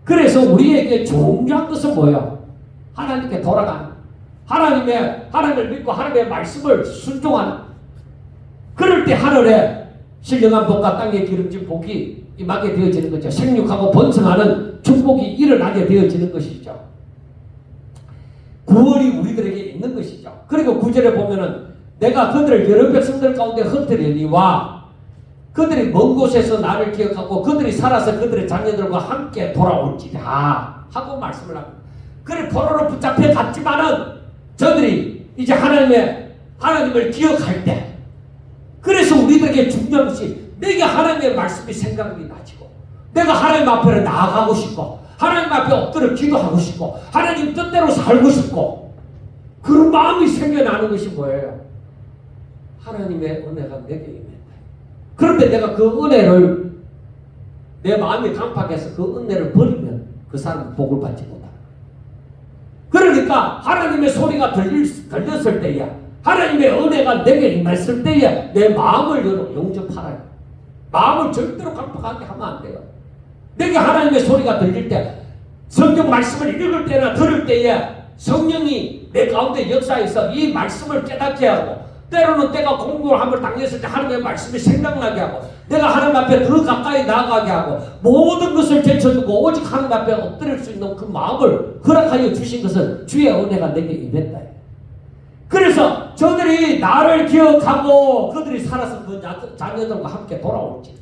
그래서 우리에게 중요한 것은 뭐예요? 하나님께 돌아가는, 하나님을 믿고 하나님의 말씀을 순종하는. 그럴 때 하늘에 신령한 복과 땅에 기름진 복이 임하게 되어지는 거죠. 생육하고 번성하는 축복이 일어나게 되어지는 것이죠. 구원이 우리들에게 있는 것이죠. 그리고 9절에 보면은 내가 그들을 여러 백성들 가운데 흩트리니와 그들이 먼 곳에서 나를 기억하고 그들이 살아서 그들의 자녀들과 함께 돌아올지라 하고 말씀을 합니다. 그래 포로로 붙잡혀 갔지만은 저들이 이제 하나님을 기억할 때, 그래서 우리들에게 중요한 것이 내게 하나님의 말씀이 생각이 나지고 내가 하나님 앞에 나아가고 싶고 하나님 앞에 엎드려 기도하고 싶고 하나님 뜻대로 살고 싶고 그런 마음이 생겨나는 것이 뭐예요? 하나님의 은혜가 내게 임했다. 그런데 내가 그 은혜를 내 마음이 강팍해서 그 은혜를 버리면 그 사람은 복을 받지 못한다. 그러니까 하나님의 소리가 들렸을 때야, 하나님의 은혜가 내게 임했을 때에 내 마음을 영접하라요. 마음을 절대로 강팍하게 하면 안 돼요. 내게 하나님의 소리가 들릴 때, 성경 말씀을 읽을 때나 들을 때에 성령이 내 가운데 역사해서 이 말씀을 깨닫게 하고, 때로는 때가 공고함을 당했을 때 하나님의 말씀이 생각나게 하고, 내가 하나님 앞에 더 가까이 나아가게 하고, 모든 것을 제쳐두고 오직 하나님 앞에 엎드릴 수 있는 그 마음을 허락하여 주신 것은 주의 은혜가 내게 임했다. 그래서 저들이 나를 기억하고 그들이 살아서 그 자녀들과 함께 돌아올지.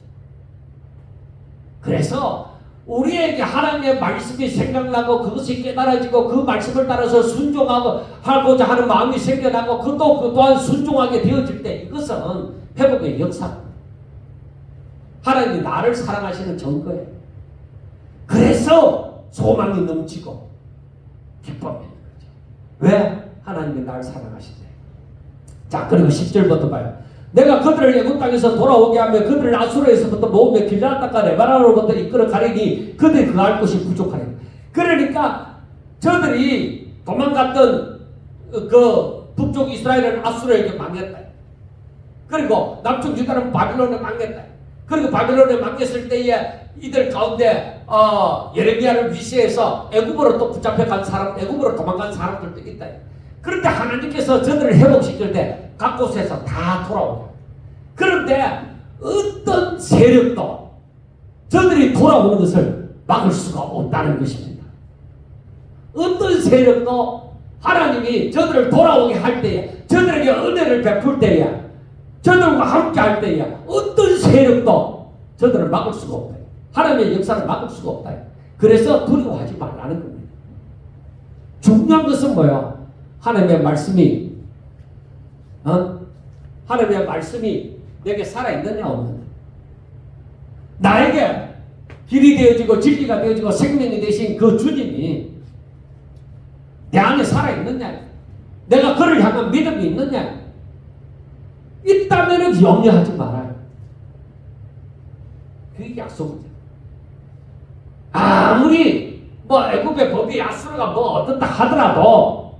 그래서 우리에게 하나님의 말씀이 생각나고 그것이 깨달아지고 그 말씀을 따라서 순종하고 하고자 하는 마음이 생겨나고 그 또한 순종하게 되어질 때 이것은 회복의 역사. 하나님이 나를 사랑하시는 증거예요. 그래서 소망이 넘치고 기쁨이 있는 거죠. 왜? 하나님이 나를 사랑하시대. 자, 그리고 10절부터 봐요. 내가 그들을 애굽 땅에서 돌아오게 하며 그들을 아수르에서부터 모으며 길르앗 땅과 레바논으로부터 이끌어 가리니 그들이 그할 곳이 부족하리라. 그러니까 저들이 도망갔던 그 북쪽 이스라엘은 아수르에게 망했다. 그리고 남쪽 유다는 바빌론에 망했다. 그리고 바빌론에 망했을 때에 이들 가운데 예레미야를 위시해서 애굽으로 또 붙잡혀간 사람, 애굽으로 도망간 사람들도 있다. 그런데 하나님께서 저들을 회복시킬 때 각 곳에서 다 돌아오고, 그런데 어떤 세력도 저들이 돌아오는 것을 막을 수가 없다는 것입니다. 어떤 세력도 하나님이 저들을 돌아오게 할 때에, 저들에게 은혜를 베풀 때에, 저들과 함께 할 때에 어떤 세력도 저들을 막을 수가 없다. 하나님의 역사를 막을 수가 없다. 그래서 두려워하지 말라는 겁니다. 중요한 것은 뭐야? 하나님의 말씀이 하나님의 말씀이 내게 살아있느냐 없느냐. 나에게 길이 되어지고 진리가 되어지고 생명이 되신 그 주님이 내 안에 살아있느냐, 내가 그를 향한 믿음이 있느냐. 있다면 염려하지 말아요. 그게 약속이죠. 아무리 애굽의 법이 아수르가 어떻다 하더라도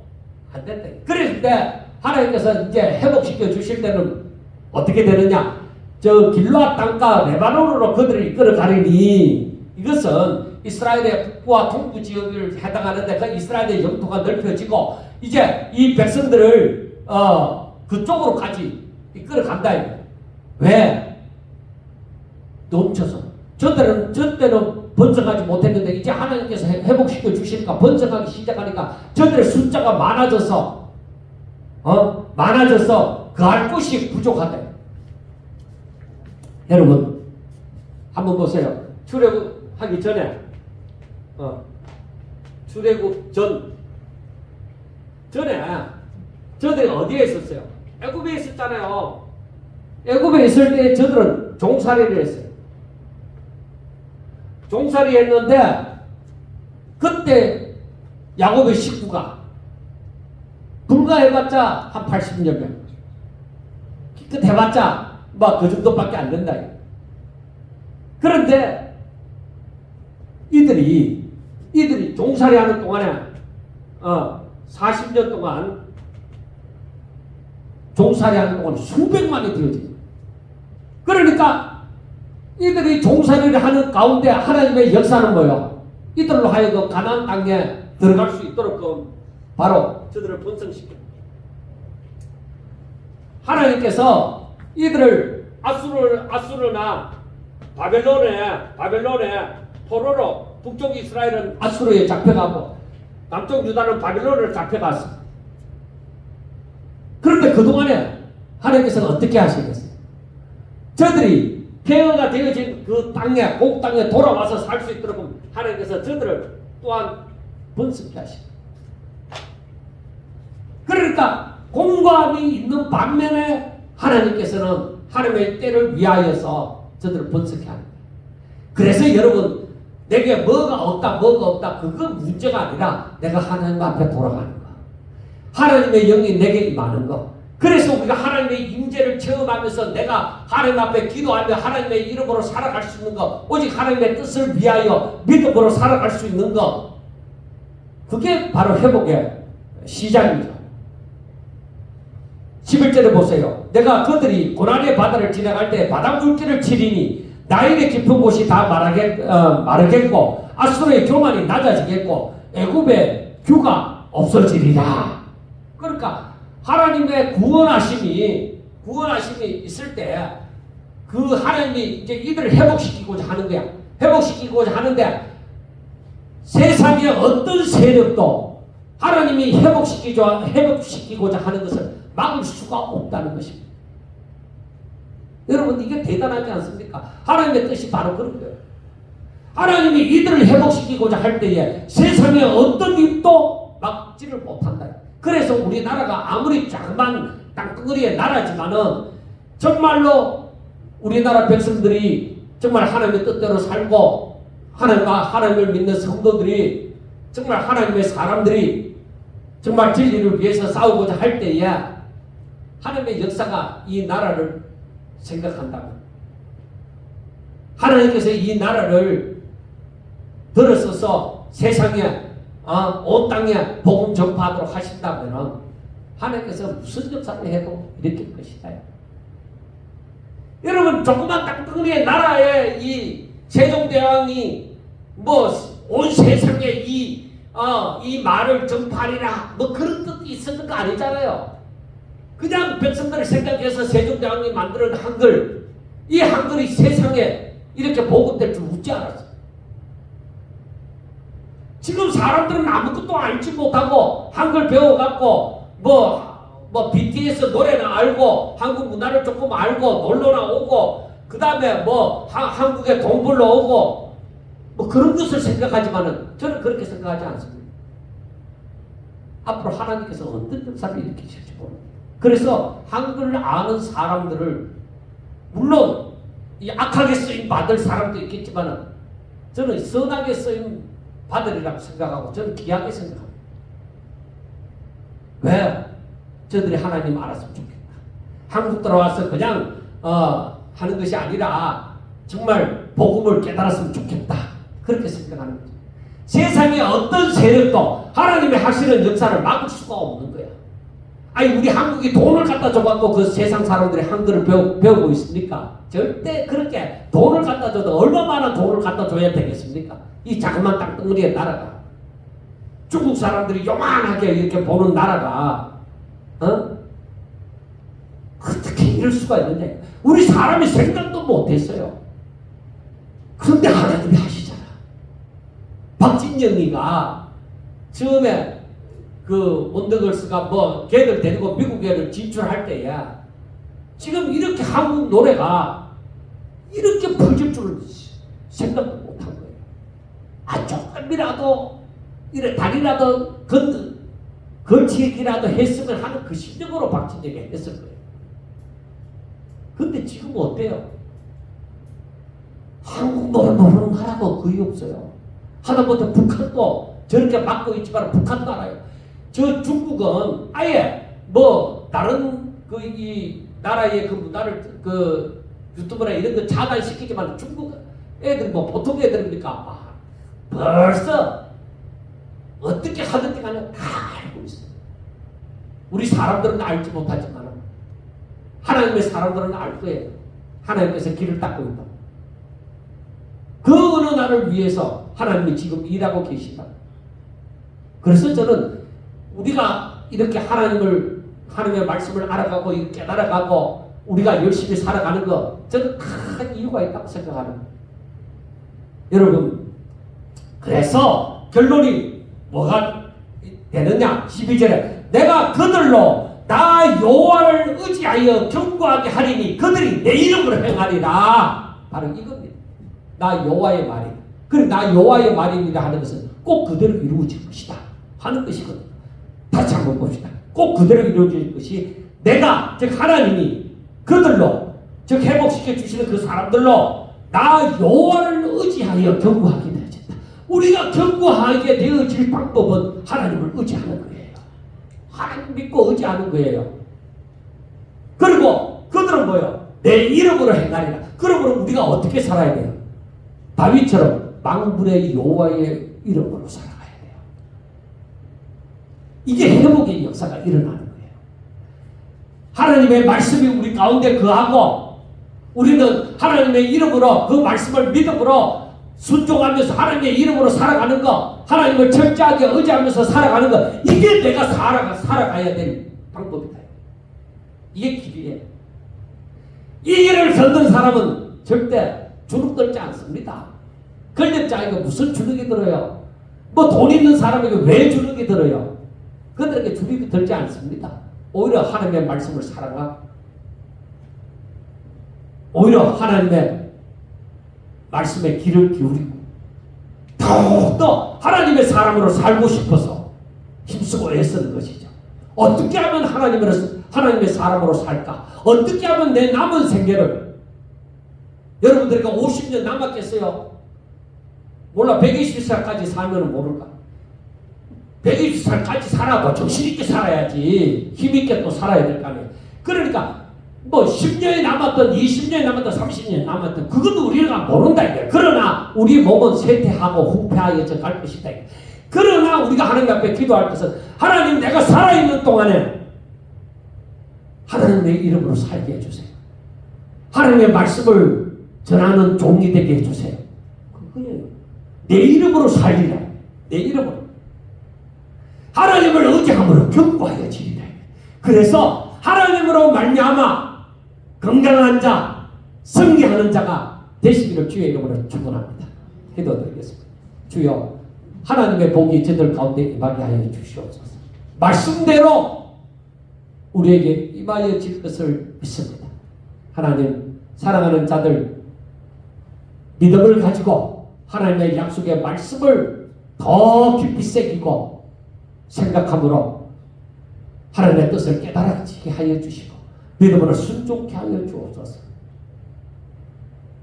안 된다. 그랬을 때 하나님께서 이제 회복시켜 주실 때는 어떻게 되느냐? 저 길르앗 땅과 레바논으로 그들을 이끌어 가리니, 이것은 이스라엘의 북부와 동부 지역을 해당하는데 그 이스라엘의 영토가 넓혀지고 이제 이 백성들을 그쪽으로까지 이끌어 간다. 왜? 넘쳐서. 저때는 번성하지 못했는데 이제 하나님께서 회복시켜 주시니까 번성하기 시작하니까 저들의 숫자가 많아져서 그할 곳이 부족하다. 여러분 한번 보세요. 출애굽하기 전에 출애굽 전에 저들이 어디에 있었어요? 애굽에 있었잖아요. 애굽에 있을 때 저들은 종살이를 했어요. 종살이 했는데 그때 야곱의 식구가 불과해봤자 한 80여 명, 기껏 해봤자 그 정도밖에 안 된다. 그런데 이들이 종살이 하는 동안에 40년 동안 종살이 하는 동안 수백만이 되어져요. 그러니까 이들이 종살이를 하는 가운데 하나님의 역사는 뭐예요? 이들로 하여금 가나안 땅에 들어갈 수 있도록 바로 저들을 번성시킵니다. 하나님께서 이들을 아수르나 바벨론에 포로로, 북쪽 이스라엘은 아수르에 잡혀가고 남쪽 유다는 바벨론을 잡혀갔어. 그런데 그동안에 하나님께서는 어떻게 하시겠어요? 저들이 폐허가 되어진 그 땅에, 그 땅에 돌아와서 살 수 있도록 하나님께서 저들을 또한 번성케 하십니다. 그러니까 공고함이 있는 반면에 하나님께서는 하나님의 때를 위하여서 저들을 번성케 합니다. 그래서 여러분, 내게 뭐가 없다 그거 문제가 아니라 내가 하나님 앞에 돌아가는 거, 하나님의 영이 내게 임하는 거. 그래서 우리가 하나님의 임재를 체험하면서 내가 하나님 앞에 기도하며 하나님의 이름으로 살아갈 수 있는 거, 오직 하나님의 뜻을 위하여 믿음으로 살아갈 수 있는 거, 그게 바로 회복의 시작이죠. 11절에 보세요. 내가 그들이 고난의 바다를 지나갈 때 바닷물길을 치리니 나일의 깊은 곳이 다 마르겠고 아수르의 교만이 낮아지겠고 애굽의 규가 없어지리라. 그러니까 하나님의 구원하심이 있을 때 그 하나님이 이제 이들을 회복시키고자 하는 거야. 회복시키고자 하는데 세상의 어떤 세력도 하나님이 회복시키고자 하는 것을 막을 수가 없다는 것입니다. 여러분 이게 대단하지 않습니까? 하나님의 뜻이 바로 그런 거예요. 하나님이 이들을 회복시키고자 할 때에 세상에 어떤 힘도 막지를 못한다. 그래서 우리나라가 아무리 자그만 땅덩어리의 나라지만은 정말로 우리나라 백성들이 정말 하나님의 뜻대로 살고 하나님을 믿는 성도들이 정말 하나님의 사람들이 정말 진리를 위해서 싸우고자 할 때에 하나님의 역사가 이 나라를 생각한다면 하나님께서 이 나라를 들어서서 세상에 온 땅에 복음 전파하도록 하신다면 하나님께서 무슨 역사를 해도 일으킬 것이다. 여러분 조그만 땅덩어리의 나라에 이 세종대왕이 뭐 온 세상에 이 말을 전파하리라 뭐 그런 뜻이 있었던 거 아니잖아요. 그냥 백성들을 생각해서 세종대왕이 만드는 한글, 이 한글이 세상에 이렇게 보급될 줄 묻지 않았어요. 지금 사람들은 아무것도 알지 못하고 한글 배워갖고 뭐 BTS 노래나 알고 한국 문화를 조금 알고 놀러나 오고 그 다음에 뭐 한국에 돈 벌러 오고 뭐 그런 것을 생각하지만은 저는 그렇게 생각하지 않습니다. 앞으로 하나님께서 어떤 역사를 일으키실지 모릅니다. 그래서 한글을 아는 사람들을 물론 이 악하게 쓰임 받을 사람도 있겠지만은 저는 선하게 쓰임 받으리라고 생각하고 저는 귀하게 생각합니다. 왜? 저들이 하나님 알았으면 좋겠다. 한국 들어와서 그냥 하는 것이 아니라 정말 복음을 깨달았으면 좋겠다. 그렇게 생각하는 거죠. 세상에 어떤 세력도 하나님의 하시는 역사를 막을 수가 없는 거야. 아니 우리 한국이 돈을 갖다 줘갖고 그 세상 사람들이 한글을 배우고 있습니까? 절대 그렇게 돈을 갖다 줘도 얼마나 돈을 갖다 줘야 되겠습니까? 이 자그만 땅덩어리의 나라가 중국 사람들이 요만하게 이렇게 보는 나라가 어떻게 이럴 수가 있는데 우리 사람이 생각도 못했어요. 그런데 하나님이 하시잖아. 박진영이가 처음에 그 원더걸스가 뭐 걔들 데리고 미국에를 진출할 때야 지금 이렇게 한국 노래가 이렇게 퍼질 줄 생각도 못한 거예요. 조금이라도 이래 다리라도 걸치기라도 했으면 하는 그 심정으로 박진영이 했을 거예요. 근데 지금 어때요? 한국 노래 모르는 나라가 거의 없어요. 하다못해 북한도 저렇게 막고 있지만 북한도 알아요. 저 중국은 아예 뭐 다른 이 나라의 그 문화를 그 유튜브나 이런 거 차단시키지만 중국 애들 뭐 보통 애들입니까? 벌써 어떻게 하든지 간에 다 알고 있어요. 우리 사람들은 알지 못하지만 하나님의 사람들은 알 거예요. 하나님께서 길을 닦고 있다. 그 어느 날을 위해서 하나님이 지금 일하고 계시다. 그래서 저는 우리가 이렇게 하나님의 말씀을 알아가고 깨달아가고 우리가 열심히 살아가는 거 저는 큰 이유가 있다고 생각하는 거예요. 여러분 그래서 결론이 뭐가 되느냐? 12절에 내가 그들로 나 여호와를 의지하여 견고하게 하리니 그들이 내 이름으로 행하리라. 바로 이겁니다. 나 여호와의 말이. 그리고 나 여호와의 말입니다 하는 것은 꼭 그대로 이루어질 것이다 하는 것이거든요. 다시 한번 봅시다. 꼭 그대로 이루어질 것이 내가 즉 하나님이 그들로 즉 회복시켜 주시는 그 사람들로 나 여호와를 의지하여 견고하게 되어진다. 우리가 견고하게 되어질 방법은 하나님을 의지하는 거예요. 하나님 믿고 의지하는 거예요. 그리고 그들은 뭐예요? 내 이름으로 행하리라. 그러므로 우리가 어떻게 살아야 돼요? 다윗처럼 만군의 여호와의 이름으로 살아가야 돼요. 이게 회복의 역사가 일어나는 거예요. 하나님의 말씀이 우리 가운데 거하고 우리는 하나님의 이름으로 그 말씀을 믿음으로 순종하면서 하나님의 이름으로 살아가는 거, 하나님을 철저하게 의지하면서 살아가는 거, 이게 내가 살아가야 될 방법이다. 이게 길이에요. 이 길을 걷는 사람은 절대 주눅 들지 않습니다. 권력자에게 무슨 주눅이 들어요? 뭐 돈 있는 사람에게 왜 주눅이 들어요? 그들에게 주눅이 들지 않습니다. 오히려 하나님의 말씀을 사랑하고 오히려 하나님의 말씀에 귀를 기울이고 더욱더 하나님의 사람으로 살고 싶어서 힘쓰고 애쓰는 것이죠. 어떻게 하면 하나님의 사람으로 살까? 어떻게 하면 내 남은 생애를, 여러분들에게 50년 남았겠어요? 몰라. 120살까지 살면 모를까? 120살까지 살아도 정신있게 살아야지. 힘있게 또 살아야 될 거 아니에요. 그러니까 뭐 10년이 남았던 20년이 남았던 30년이 남았던 그건 우리가 모른다 이거야. 그러나 우리 몸은 쇠퇴하고 후퇴하여져 갈 것이다. 그러나 우리가 하나님 앞에 기도할 것은 하나님, 내가 살아있는 동안에 하나님의 이름으로 살게 해주세요. 하나님의 말씀을 전하는 종이 되게 해주세요. 그거예요. 내 이름으로 살리라. 내 이름으로. 하나님을 의지함으로 견고하여 지리라. 그래서 하나님으로 말미암아 건강한 자, 승리하는 자가 되시기를 주의 이름으로 축원합니다. 기도드리겠습니다. 주여, 하나님의 복이 저들 가운데 임하게 하여 주시옵소서. 말씀대로 우리에게 임하여 질 것을 믿습니다. 하나님, 사랑하는 자들 믿음을 가지고 하나님의 약속의 말씀을 더 깊이 새기고 생각함으로 하나님의 뜻을 깨달아지게 하여 주시고 믿음으로 순종케 하여 주옵소서.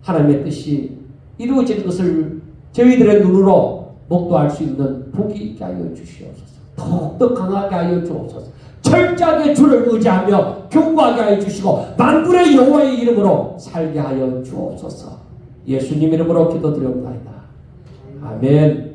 하나님의 뜻이 이루어질 것을 저희들의 눈으로 목도할 수 있는 복이 있게 하여 주시옵소서. 더욱더 강하게 하여 주옵소서. 철저하게 주를 의지하며 견고하게 하여 주시고 만군의 여호와의 이름으로 살게 하여 주옵소서. 예수님 이름으로 기도드려옵나이다. 아멘.